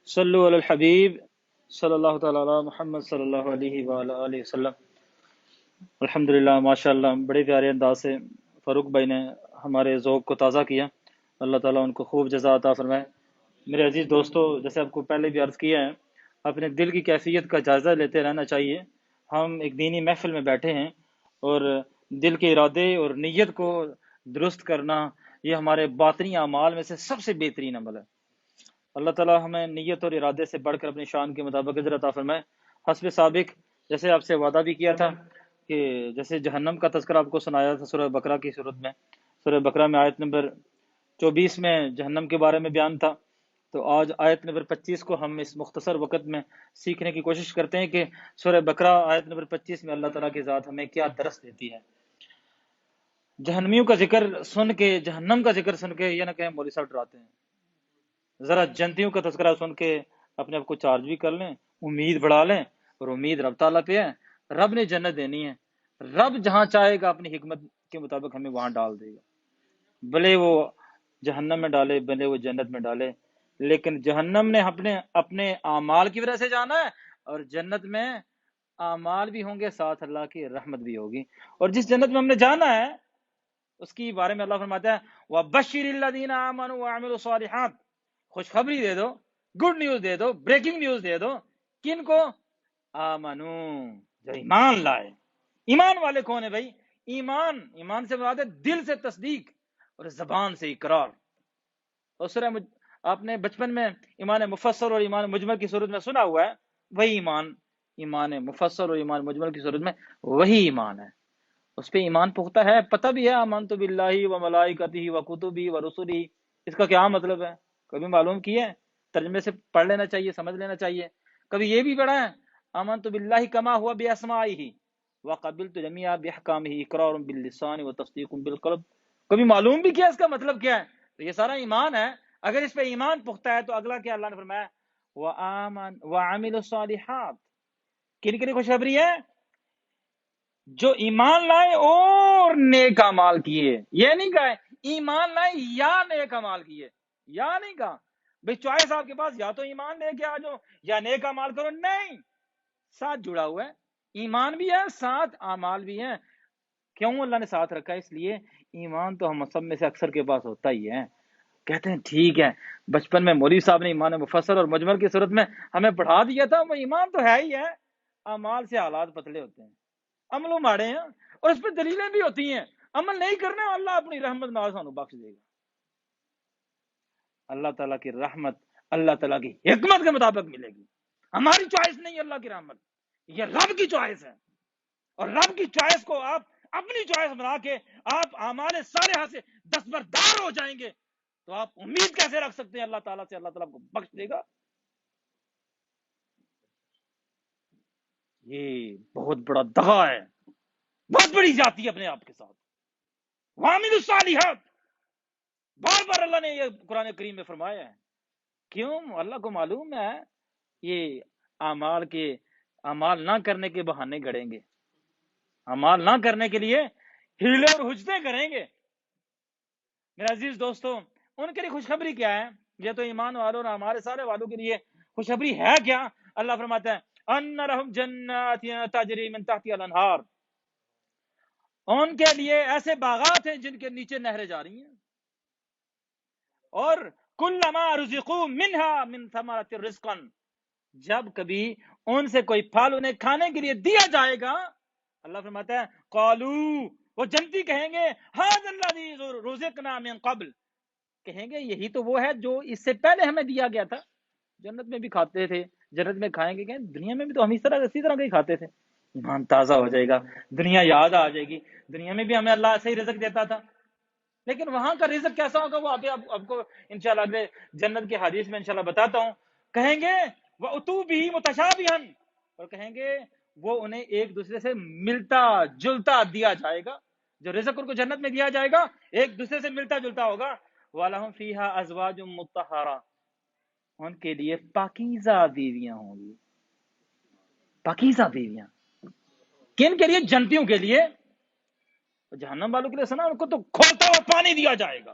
صلو علی الحبیب صلی اللہ تعالی علی محمد صلی اللہ علیہ وآلہ آلہ وسلم۔ الحمدللہ، ماشاءاللہ، بڑے پیارے انداز سے فاروق بھائی نے ہمارے ذوق کو تازہ کیا۔ اللہ تعالیٰ ان کو خوب جزا عطا فرمائے۔ میرے عزیز دوستو، جیسے آپ کو پہلے بھی عرض کیا ہے، اپنے دل کی کیفیت کا جائزہ لیتے رہنا چاہیے۔ ہم ایک دینی محفل میں بیٹھے ہیں اور دل کے ارادے اور نیت کو درست کرنا یہ ہمارے باطنی اعمال میں سے سب سے بہترین عمل ہے۔ اللہ تعالیٰ ہمیں نیت اور ارادے سے بڑھ کر اپنی شان کے مطابق اجر عطا فرمائے۔ حسب سابق، جیسے آپ سے وعدہ بھی کیا تھا کہ جیسے جہنم کا تذکرہ آپ کو سنایا تھا سورہ بقرہ کی صورت میں، سورہ بقرہ میں آیت نمبر 24 میں جہنم کے بارے میں بیان تھا، تو آج آیت نمبر 25 کو ہم اس مختصر وقت میں سیکھنے کی کوشش کرتے ہیں کہ سورہ بقرہ آیت نمبر 25 میں اللہ تعالیٰ کی ذات ہمیں کیا درس دیتی ہے۔ جہنمیوں کا ذکر سن کے، جہنم کا ذکر سن کے یہ نہ کہیں مولوی صاحب ڈراتے ہیں، ذرا جنتیوں کا تذکرہ سن کے اپنے آپ کو چارج بھی کر لیں، امید بڑھا لیں، اور امید رب تعالیٰ پہ ہے۔ رب نے جنت دینی ہے، رب جہاں چاہے گا اپنی حکمت کے مطابق ہمیں وہاں ڈال دے گا، بھلے وہ جہنم میں ڈالے بھلے وہ جنت میں ڈالے، لیکن جہنم نے اپنے اعمال کی وجہ سے جانا ہے، اور جنت میں اعمال بھی ہوں گے، ساتھ اللہ کی رحمت بھی ہوگی۔ اور جس جنت میں ہم نے جانا ہے اس کی بارے میں اللہ فرماتا ہے وَبَشِّرِ الَّذِينَ آمَنُوا وَعَمِلُوا الصَّالِحَاتِ، خوشخبری دے دو، گڈ نیوز دے دو، بریکنگ نیوز دے دو۔ کن کو؟ آمنو، جو ایمان لائے۔ ایمان والے کون ہیں بھائی؟ ایمان سے مراد ہے دل سے تصدیق اور زبان سے اقرار۔ اور سورہ آپ نے بچپن میں ایمان مفسر اور ایمان مجمل کی صورت میں سنا ہوا ہے، وہی ایمان مفسر اور ایمان مجمل کی صورت میں وہی ایمان ہے، اس پہ ایمان پختہ ہے۔ پتہ بھی ہے آمنت باللہ و ملائکتہ و کتبہ و رسلہ، اس کا کیا مطلب ہے؟ کبھی معلوم کیا ہے؟ ترجمے سے پڑھ لینا چاہیے، سمجھ لینا چاہیے۔ کبھی یہ بھی پڑھا ہے آمنت باللہ کما ہوا باسمائہ وقبلت جمیع باحکامہ اقرار باللسان و تصدیق بالقلب، کبھی معلوم بھی کیا اس کا مطلب کیا ہے؟ تو یہ سارا ایمان ہے۔ اگر اس پہ ایمان پختہ ہے تو اگلا کیا اللہ نے فرمایا وعمل الصالحات، کن کے لیے خوشخبری ہے؟ جو ایمان لائے اور نیک اعمال کیے۔ یہ نہیں کہا ایمان لائے یا نیک اعمال کیے، یا نہیں کہا بھئی چوائس آپ کے پاس، یا تو ایمان لے کے آ جاؤ یا نیک اعمال کرو، نہیں، ساتھ جڑا ہوا ہے، ایمان بھی ہے ساتھ اعمال بھی ہیں۔ کیوں اللہ نے ساتھ رکھا ہے؟ اس لیے ایمان تو ہم سب میں سے اکثر کے پاس ہوتا ہی ہے، کہتے ہیں ٹھیک ہے بچپن میں مولوی صاحب نے ایمان مفسر اور مجمل کی صورت میں ہمیں پڑھا دیا تھا، وہ ایمان تو ہے ہی ہے، اعمال سے حالات پتلے ہوتے ہیں، عملوں ماڑے ہیں، اور اس پہ دلیلیں بھی ہوتی ہیں۔ عمل نہیں کرنا، اللہ اپنی رحمت نال سانو بخش دے گا۔ اللہ تعالیٰ کی رحمت اللہ تعالیٰ کی حکمت کے مطابق ملے گی، ہماری چوائس نہیں، اللہ کی رحمت یہ رب کی چوائس ہے، اور رب کی چوائس کو آپ اپنی چوائس بنا کے آپ اعمال صالحہ سے دستبردار ہو جائیں گے تو آپ امید کیسے رکھ سکتے ہیں اللہ تعالیٰ سے اللہ تعالیٰ کو بخش دے گا؟ یہ بہت بڑا دغا ہے، بہت بڑی جاتی ہے اپنے آپ کے ساتھ۔ وَعَمِلُوا الصَّالِحَاتِ، بار بار اللہ نے یہ قرآن کریم میں فرمایا ہے۔ کیوں؟ اللہ کو معلوم ہے یہ اعمال نہ کرنے کے بہانے گڑیں گے، اعمال نہ کرنے کے لیے ہیلے اور حجتیں کریں گے۔ میرے عزیز دوستو، ان کے لیے خوشخبری کیا ہے؟ یہ تو ایمان والوں اور ہمارے سارے والوں کے لیے خوشخبری ہے کیا؟ اللہ فرماتا ہے ان لہم جنات تجری من تحتها الانہار، ان کے لیے ایسے باغات ہیں جن کے نیچے نہریں جاری ہیں، اور کلما رزقوا منها من ثمرۃ رزقا، جب کبھی ان سے کوئی پھل انہیں کھانے کے لیے دیا جائے گا، اللہ فرماتا ہے قالو، وہ جنتی کہیں گے ھذا الذی رزقنا من قبل، کہیں گے یہی تو وہ ہے جو اس سے پہلے ہمیں دیا گیا تھا، جنت میں بھی کھاتے تھے، جنت میں کھائیں گے، کہیں دنیا میں بھی تو ہم اسی طرح کے ہی کھاتے تھے۔ ایمان تازہ ہو جائے گا، دنیا یاد آ جائے گی، دنیا میں بھی ہمیں اللہ ایسے ہی رزق دیتا تھا، لیکن وہاں کا رزق کیسا ہوگا وہ آپ کو انشاءاللہ میں جنت کی حدیث میں انشاءاللہ بتاتا ہوں۔ کہیں گے وَأُتُوا بِهِ مُتَشَابِهًا، اور کہیں گے وہ انہیں ایک دوسرے سے ملتا جلتا دیا جائے گا، جو رزق ان کو جنت میں دیا جائے گا ایک دوسرے سے ملتا جلتا ہوگا۔ وَلَهُمْ فِيهَا أَزْوَاجٌ مُطَّهَّرَةٌ، ان کے لیے پاکیزہ بیویاں ہوں گی، پاکیزہ بیویاں، کن کے لیے؟ جنتیوں کے لیے۔ جہنم والوں کے لیے سنا ان کو تو کھولتا ہوا پانی دیا جائے گا،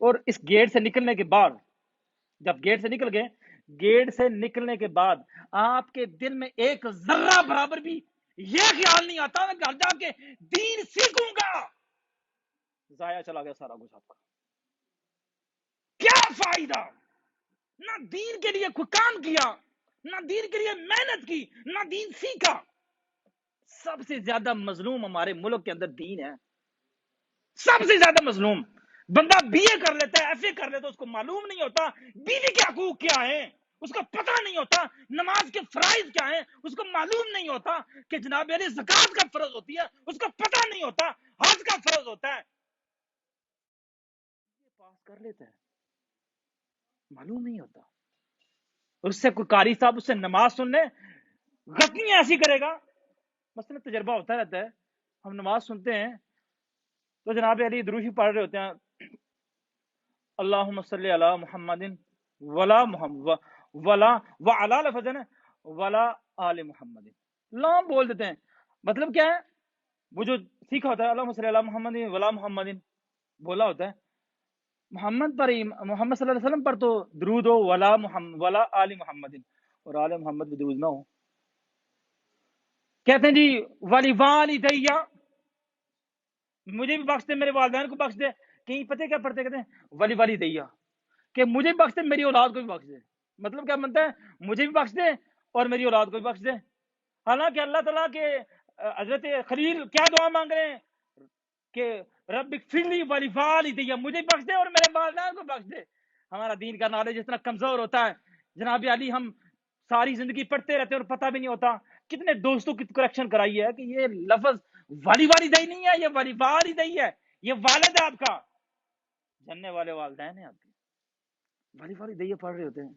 اور اس گیٹ سے نکلنے کے بعد، جب گیٹ سے نکل گئے، گیٹ سے نکلنے کے بعد آپ کے دل میں ایک ذرہ برابر بھی یہ خیال نہیں آتا میں گھر جا کے دین سیکھوں گا. ضائع چلا گیا سارا کچھ آپ کا. کیا فائدہ؟ نہ دین کے لیے کوئی کام کیا، نہ دین کے لیے محنت کی، نہ دین سیکھا. سب سے زیادہ مظلوم ہمارے ملک کے اندر دین ہے. سب سے زیادہ مظلوم. بندہ بی اے کر لیتا ہے، ایف اے کر لیتا ہے، اس کو معلوم نہیں ہوتا بیوی کے حقوق کیا ہے، اس کو پتہ نہیں ہوتا نماز کے فرائض کیا ہیں، اس کو معلوم نہیں ہوتا کہ جناب علی زکوٰۃ کا فرض ہوتی ہے، اس کو پتہ نہیں ہوتا حج کا فرض ہوتا ہے. یہ پاس کر لیتا ہے، معلوم نہیں ہوتا. اس سے کوئی قاری صاحب اس سے نماز سن لے، غلطی ایسی کرے گا. مثلا تجربہ ہوتا رہتا ہے، ہم نماز سنتے ہیں تو جناب علی دروشی پڑھ رہے ہوتے ہیں، اللہم صلی علی محمد ولا محمد ولا وعلا لفظ ہے نا، ولا آل محمد، لام بول دیتے ہیں. مطلب کیا ہے؟ وہ جو سیکھا ہوتا ہے اللہم صلی علی محمد ولا محمد بولا ہوتا ہے، محمد پر محمد صلی اللہ علیہ وسلم پر تو درود ہو، ولا محمد ولا آل محمد، اور آل محمد پہ درود نہ ہو. کہتے ہیں جی ولی والدیہ، مجھے بھی بخش دے، میرے والدین کو بخش دے. کہیں پتہ کیا پڑھتے کہتے ہیں ولی والدیہ، کہ مجھے بھی بخش دے، میری اولاد کو بھی بخش دے. مطلب کیا بنتا ہے؟ مجھے بھی بخش دے اور میری اولاد کو بھی بخش دے. حالانکہ اللہ تعالیٰ کے حضرت خلیل کیا دعا مانگ رہے ہیں کہ رب اغفر لی ولی والدیہ، مجھے بخش دے اور میرے والدین کو بخش دے. ہمارا دین کا نالج اتنا کمزور ہوتا ہے جناب علی، ہم ساری زندگی پڑھتے رہتے ہیں اور پتہ بھی نہیں ہوتا. کتنے دوستوں کی کریکشن کرائی ہے کہ یہ لفظ والی والدی نہیں ہے، یہ والی والدی ہے، یہ والد ہے آپ کا، جننے والے والدین ہیں آپ کے. والی والدی پڑھ رہے ہوتے ہیں،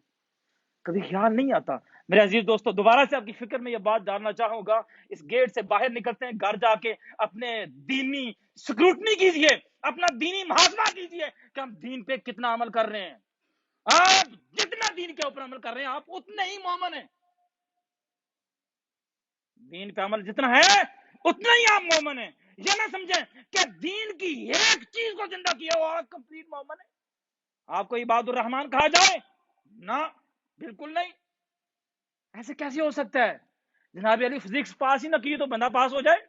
کبھی خیال نہیں آتا. میرے عزیز دوستو، دوبارہ سے آپ کی فکر میں یہ بات ڈالنا چاہوں گا، اس گیٹ سے باہر نکلتے ہیں، گھر جا کے اپنے دینی سکروٹنی کیجئے، اپنا دینی محاسبہ کیجئے کہ ہم دین پہ کتنا عمل کر رہے ہیں. آپ جتنا دین کے اوپر عمل کر رہے ہیں آپ اتنے ہی مومن ہیں. دین پہ عمل جتنا ہے اتنا ہی آپ مومن ہیں. یہ نہ سمجھیں کہ دین کی ایک چیز کو زندہ کیا ہوا آپ کمپلیٹ مومن ہے. آپ کو عباد الرحمان کہا جائے؟ نہ، بالکل نہیں. ایسے کیسے ہو سکتا ہے؟ جناب علی فزکس پاس ہی نہ کی تو بندہ پاس ہو جائے.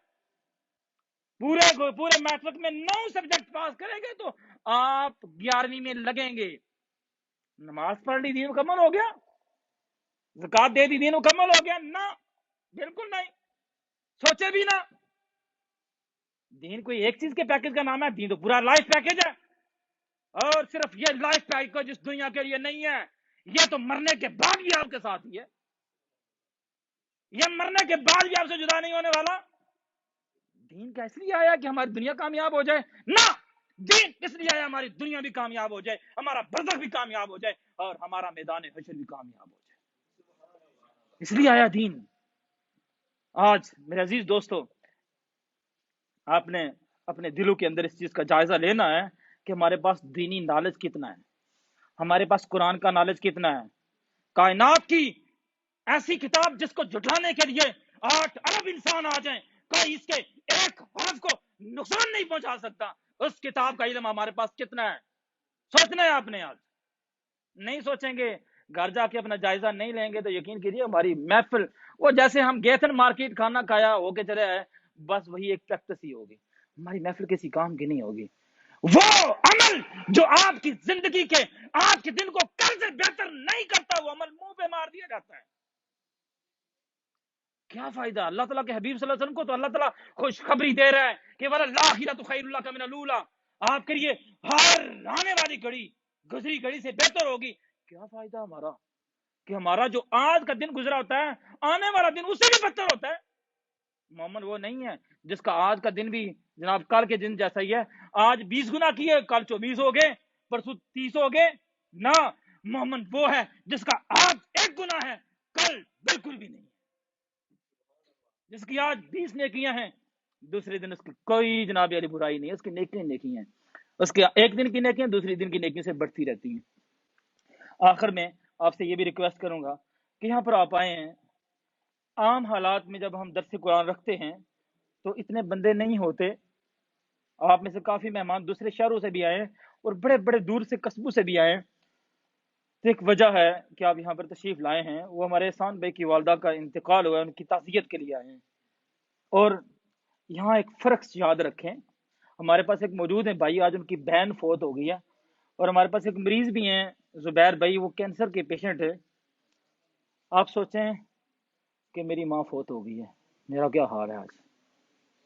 پورے میٹرک میں 9 سبجیکٹ پاس کریں گے تو آپ 11ویں میں لگیں گے. نماز پڑھ لی دین مکمل ہو گیا، زکات دے دی دین مکمل ہو گیا؟ نہ، بالکل نہیں، سوچے بھی نہ. دین کوئی ایک چیز کے پیکج کا نام ہے؟ دین تو پورا لائف پیکج ہے. اور صرف یہ لائف پیکج اس دنیا کے لیے نہیں ہے، یہ تو مرنے کے بعد بھی آپ کے ساتھ ہی ہے. یہ مرنے کے بعد بھی آپ سے جدا نہیں ہونے والا. دین کا اس لیے آیا کہ ہماری دنیا کامیاب ہو جائے؟ نہ، دین اس لیے آیا ہماری دنیا بھی کامیاب ہو جائے، ہمارا برزخ بھی کامیاب ہو جائے اور ہمارا میدان حشر بھی کامیاب ہو جائے. اس لیے آیا دین. آج میرے عزیز دوستو، آپ نے اپنے دلوں کے اندر اس چیز کا جائزہ لینا ہے کہ ہمارے پاس دینی نالج کتنا ہے، ہمارے پاس قرآن کا نالج کتنا ہے. کائنات کی ایسی کتاب جس کو جھٹلانے کے لیے 8 ارب انسان آ جائیں، کوئی اس کے ایک حرف کو نقصان نہیں پہنچا سکتا. اس کتاب کا علم ہمارے پاس کتنا ہے؟ سوچنا ہے آپ نے. آج نہیں سوچیں گے، گھر جا کے اپنا جائزہ نہیں لیں گے تو یقین کیجیے ہماری محفل وہ جیسے ہم گیتن مارکیٹ کھانا کھایا ہو کے چلے آئے، بس وہی ایک پریکٹس ہی ہوگی. ہماری محفل کسی کام کی نہیں ہوگی. وہ عمل جو آپ کی زندگی کے آپ کے دن کو کل سے بہتر نہیں کرتا، وہ عمل منہ پہ مار دیا جاتا ہے. کیا فائدہ؟ اللہ تعالیٰ کے حبیب صلی اللہ علیہ وسلم کو تو اللہ تعالیٰ خوشخبری دے رہا ہے کہ وَلَلْآخِرَةُ خَيْرٌ لَكَ مِنَ الْأُولَىٰ، آپ کے لیے ہر آنے والی گھڑی گزری گھڑی سے بہتر ہوگی. کیا فائدہ ہمارا کہ ہمارا جو آج کا دن گزرا ہوتا ہے آنے والا دن اس سے بھی بدتر ہوتا ہے. مومن وہ نہیں ہے جس کا آج کا دن بھی جناب کل کے دن جیسا ہی ہے. آج 20 گنا کیے، کل 24 ہو گئے، پرسوں 30 ہو گئے. نہ، مومن وہ ہے جس کا آج 1 گنا ہے، کل بالکل بھی نہیں. جس کی آج 20 نیکیاں ہیں، دوسرے دن اس کی کوئی جناب علی برائی نہیں ہے، اس کی نیکیاں نیکی ہیں. اس کے ایک دن کی نیکیاں دوسری دن کی نیکیوں سے بڑھتی رہتی ہیں. آخر میں آپ سے یہ بھی ریکویسٹ کروں گا کہ یہاں پر آپ آئے ہیں. عام حالات میں جب ہم درس قرآن رکھتے ہیں تو اتنے بندے نہیں ہوتے آپ میں سے کافی مہمان دوسرے شہروں سے بھی آئے ہیں اور بڑے بڑے دور سے قصبوں سے بھی آئے ہیں. تو ایک وجہ ہے کہ آپ یہاں پر تشریف لائے ہیں، وہ ہمارے احسان بھائی کی والدہ کا انتقال ہوا ہے، ان کی تعزیت کے لیے آئے ہیں. اور یہاں ایک فرق یاد رکھیں، ہمارے پاس ایک موجود ہیں بھائی، آج ان کی بہن فوت ہو گئی ہے، اور ہمارے پاس ایک مریض بھی ہیں زبیر بھائی، وہ کینسر کے پیشنٹ ہے. آپ سوچیں کہ میری ماں فوت ہو گئی ہے، میرا کیا حال ہے، آج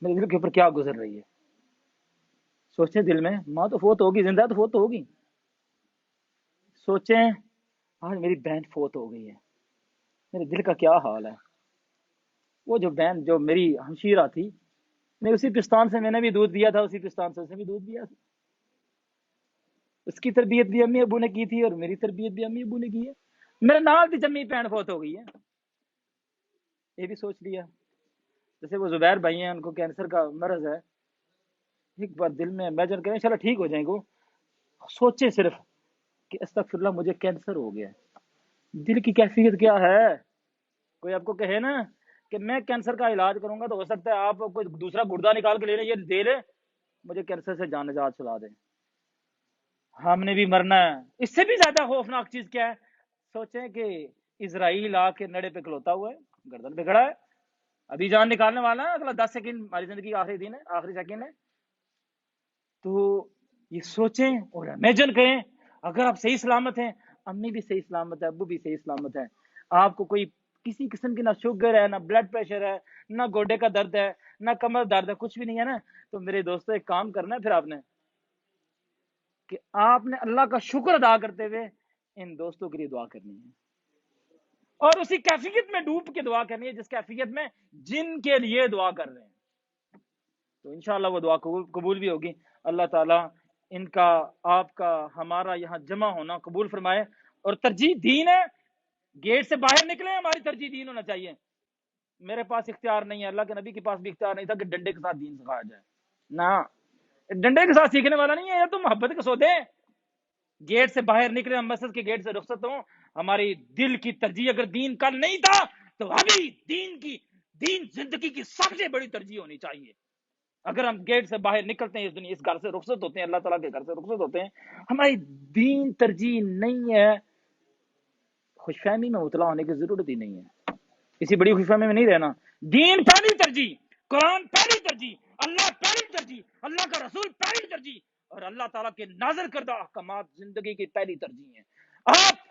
میرے دل کے اوپر کیا گزر رہی ہے. سوچیں دل میں، ماں تو فوت ہوگی، زندہ تو فوت تو ہوگی. سوچیں آج میری بہن فوت ہو گئی ہے، میرے دل کا کیا حال ہے. وہ جو بہن جو میری ہمشیرہ تھی، میں اسی پستان سے میں نے بھی دودھ دیا تھا، اسی پستان سے اسے بھی دودھ دیا تھا. اس کی تربیت بھی امی ابو نے کی تھی اور میری تربیت بھی امی ابو نے کی ہے. میرے نال دی جمی بہن فوت ہو گئی ہے، یہ بھی سوچ لیا. جیسے وہ زبیر بھائی ہیں، ان کو کینسر کا مرض ہے، ایک بار دل میں امیجن کریں انشاءاللہ ٹھیک ہو جائیں گے. سوچیں صرف کہ استغفر اللہ مجھے کینسر ہو گیا. دل کی کیفیت کیا ہے؟ کوئی آپ کو کہے نا کہ میں کینسر کا علاج کروں گا، تو ہو سکتا ہے آپ کوئی دوسرا گردہ نکال کے لے لیں، یہ دے لے مجھے کینسر سے جان نجات چلا دیں. ہم نے بھی مرنا ہے. اس سے بھی زیادہ خوفناک چیز کیا ہے؟ سوچیں کہ اسرائیل آ کے نڑے پہ کھلوتا ہوا ہے، گردن پہ کھڑا ہے، ابھی جان نکالنے والا ہے، اگلا 10 سیکنڈ ہماری زندگی کا آخری دن ہے، آخری سیکنڈ ہے. تو یہ سوچیں اور امیجن کریں اگر آپ صحیح سلامت ہیں، امی بھی صحیح سلامت ہے، ابو بھی صحیح سلامت ہے، آپ کو کوئی کسی قسم کی نہ شوگر ہے، نہ بلڈ پریشر ہے، نہ گوڈے کا درد ہے، نہ کمر درد ہے، کچھ بھی نہیں ہے نا. تو میرے دوستو ایک کام کرنا ہے پھر آپ نے، کہ آپ نے اللہ کا شکر ادا کرتے ہوئے ان دوستوں کے لیے دعا کرنی ہے، اور اسی کیفیت میں ڈوب کے دعا کرنی ہے جس کیفیت میں جن کے لیے دعا کر رہے ہیں. تو انشاءاللہ وہ دعا قبول بھی ہوگی. اللہ تعالیٰ ان کا، آپ کا، ہمارا یہاں جمع ہونا قبول فرمائے. اور ترجیح دین ہے، گیٹ سے باہر نکلے ہماری ترجیح دین ہونا چاہیے. میرے پاس اختیار نہیں ہے، اللہ کے نبی کے پاس بھی اختیار نہیں تھا کہ ڈنڈے کے ساتھ دین سکھایا جائے. نہ، ڈنڈے کے ساتھ سیکھنے والا نہیں ہے، یہ تو محبت کے سودے. گیٹ سے باہر نکلے، ہم مسجد کے گیٹ سے رخصت ہوں، ہماری دل کی ترجیح اگر دین کل نہیں تھا تو ابھی دین زندگی کی سب سے بڑی ترجیح ہونی چاہیے. اگر ہم گیٹ سے باہر نکلتے ہیں، اس دنیا، اس گھر سے رخصت ہوتے ہیں، اللہ تعالیٰ کے گھر سے رخصت ہوتے ہیں، ہماری دین ترجیح نہیں ہے، خوش فہمی میں مبتلا ہونے کی ضرورت ہی نہیں ہے. کسی بڑی خوش فہمی میں نہیں رہنا. دین پہلی ترجیح، قرآن پہلی ترجیح، اللہ پہلی ترجیح، اللہ کا رسول پہلی ترجیح، اور اللہ تعالیٰ کے نازل کردہ احکامات زندگی کی پہلی ترجیح ہیں. آپ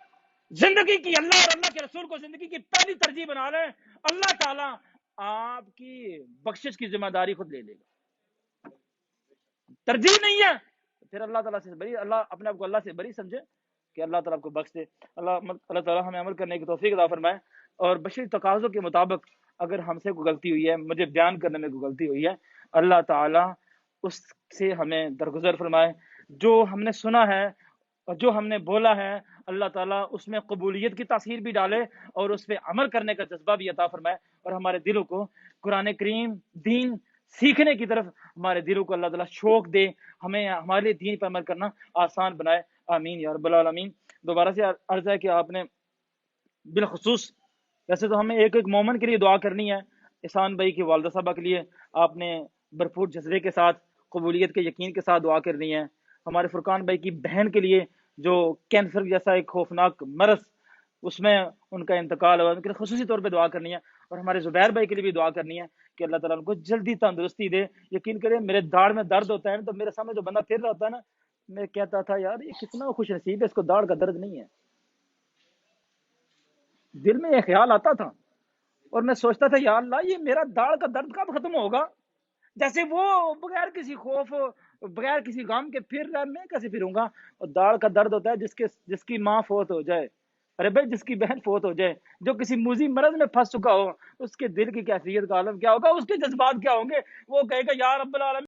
زندگی کی اللہ اور اللہ کے رسول کو زندگی کی پہلی ترجیح بنا لیں، اللہ تعالیٰ آپ کی بخشش کی ذمہ داری خود لے لے گا. ترجیح نہیں ہے پھر اللہ تعالیٰ سے بری، اللہ اپنے آپ کو اللہ سے بری سمجھے کہ اللہ تعالیٰ کو بخش دے. اللہ تعالیٰ ہمیں عمل کرنے کی توفیق عطا فرمائے. اور بشری تقاضوں کے مطابق اگر ہم سے کوئی غلطی ہوئی ہے، مجھے بیان کرنے میں کوئی غلطی ہوئی ہے، اللہ تعالیٰ اس سے ہمیں درگزر فرمائے. جو ہم نے سنا ہے اور جو ہم نے بولا ہے، اللہ تعالیٰ اس میں قبولیت کی تاثیر بھی ڈالے اور اس پہ عمل کرنے کا جذبہ بھی عطا فرمائے، اور ہمارے دلوں کو قرآن کریم دین سیکھنے کی طرف ہمارے دلوں کو اللہ تعالیٰ شوق دے، ہمیں ہمارے لیے دین پر عمل کرنا آسان بنائے. آمین یا رب العالمین. دوبارہ سے عرض ہے کہ آپ نے بالخصوص، ویسے تو ہمیں ایک ایک مومن کے لیے دعا کرنی ہے، احسان بھائی کی والدہ صاحبہ کے لیے آپ نے بھرپور جذبے کے ساتھ، قبولیت کے یقین کے ساتھ دعا کرنی ہے. ہمارے فرقان بھائی کی بہن کے لیے جو کینسر جیسا ایک خوفناک مرض اس میں ان کا انتقال ہوا، ان کے لیے خصوصی طور پہ دعا کرنی ہے. اور ہمارے زبیر بھائی کے لیے بھی دعا کرنی ہے کہ اللہ تعالیٰ ان کو جلدی تندرستی دے. یقین کریں میرے داڑھ میں درد ہوتا ہے نا، تو میرے سامنے جو بندہ پھر رہا ہوتا ہے نا، میں کہتا تھا یار یہ کتنا خوش نصیب ہے، اس کو داڑھ کا درد نہیں ہے. دل میں یہ خیال آتا تھا اور میں سوچتا تھا یا اللہ یہ میرا داڑھ کا درد کب ختم ہوگا؟ جیسے وہ بغیر کسی خوف، بغیر کسی غم کے پھر رہا، میں کیسے پھروں گا؟ اور داڑھ کا درد ہوتا ہے جس کی ماں فوت ہو جائے، ارے بھائی جس کی بہن فوت ہو جائے، جو کسی موذی مرض میں پھنس چکا ہو، اس کے دل کی کیفیت کا عالم کیا ہوگا، اس کے جذبات کیا ہوں گے؟ وہ کہے گا یا رب العالمین